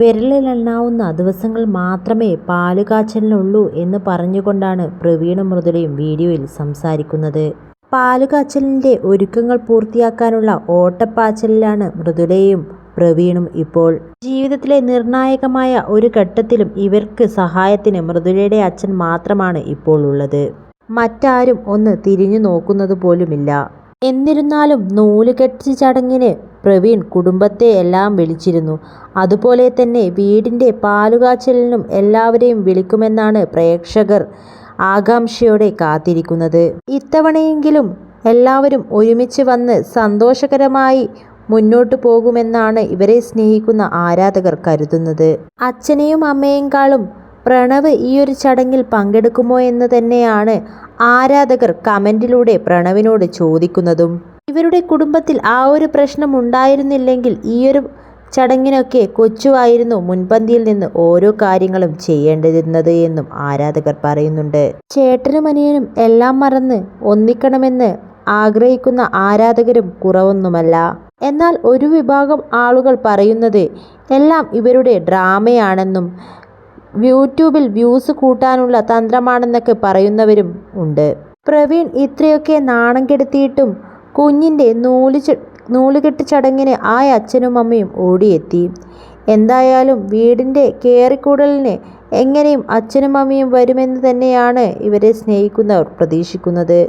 വിരലിലെണ്ണാവുന്ന ദിവസങ്ങൾ മാത്രമേ പാലുകാച്ചലിനുള്ളൂ എന്ന് പറഞ്ഞുകൊണ്ടാണ് പ്രവീണും മൃദുലയും വീഡിയോയിൽ സംസാരിക്കുന്നത്. പാലുകാച്ചലിന്റെ ഒരുക്കങ്ങൾ പൂർത്തിയാക്കാനുള്ള ഓട്ടപ്പാച്ചിലിലാണ് മൃദുലയും പ്രവീണും ഇപ്പോൾ. ജീവിതത്തിലെ നിർണായകമായ ഒരു ഘട്ടത്തിലും ഇവർക്ക് സഹായത്തിന് മൃദുലയുടെ അച്ഛൻ മാത്രമാണ് ഇപ്പോൾ ഉള്ളത്. മറ്റാരും ഒന്ന് തിരിഞ്ഞു നോക്കുന്നത് പോലുമില്ല. എന്നിരുന്നാലും നൂലുകെട്ട് ചടങ്ങിന് പ്രവീൺ കുടുംബത്തെ എല്ലാം വിളിച്ചിരുന്നു. അതുപോലെ തന്നെ വീടിന്റെ പാലുകാച്ചലിനും എല്ലാവരെയും വിളിക്കുമെന്നാണ് പ്രേക്ഷകർ ആകാംക്ഷയോടെ കാത്തിരിക്കുന്നത്. ഇത്തവണയെങ്കിലും എല്ലാവരും ഒരുമിച്ച് വന്ന് സന്തോഷകരമായി മുന്നോട്ടു പോകുമെന്നാണ് ഇവരെ സ്നേഹിക്കുന്ന ആരാധകർ കരുതുന്നത്. അച്ഛനെയും അമ്മയെക്കാളും പ്രണവ് ഈയൊരു ചടങ്ങിൽ പങ്കെടുക്കുമോ എന്ന് തന്നെയാണ് ആരാധകർ കമന്റിലൂടെ പ്രണവിനോട് ചോദിക്കുന്നതും. ഇവരുടെ കുടുംബത്തിൽ ആ ഒരു പ്രശ്നം ഉണ്ടായിരുന്നില്ലെങ്കിൽ ഈയൊരു ചടങ്ങിനൊക്കെ കൊച്ചുവായിരുന്നു മുൻപന്തിയിൽ നിന്ന് ഓരോ കാര്യങ്ങളും ചെയ്യേണ്ടിരുന്നത് എന്നും ആരാധകർ പറയുന്നുണ്ട്. ചേട്ടനും അനിയനും എല്ലാം മറന്ന് ഒന്നിക്കണമെന്ന് ആഗ്രഹിക്കുന്ന ആരാധകരും കുറവൊന്നുമല്ല. എന്നാൽ ഒരു വിഭാഗം ആളുകൾ പറയുന്നത് എല്ലാം ഇവരുടെ ഡ്രാമയാണെന്നും യൂട്യൂബിൽ വ്യൂസ് കൂട്ടാനുള്ള തന്ത്രമാണെന്നൊക്കെ പറയുന്നവരും ഉണ്ട്. പ്രവീൺ ഇത്രയൊക്കെ നാണം കെടുത്തിയിട്ടും കുഞ്ഞിന്റെ നൂലുകെട്ട് ചടങ്ങിന് ആ അച്ഛനും അമ്മയും ഓടിയെത്തി. എന്തായാലും വീടിന്റെ കേറിക്കൂടലിന് എങ്ങനെയും അച്ഛനും അമ്മയും വരുമെന്ന് തന്നെയാണ് ഇവരെ സ്നേഹിക്കുന്നവർ പ്രതീക്ഷിക്കുന്നത്.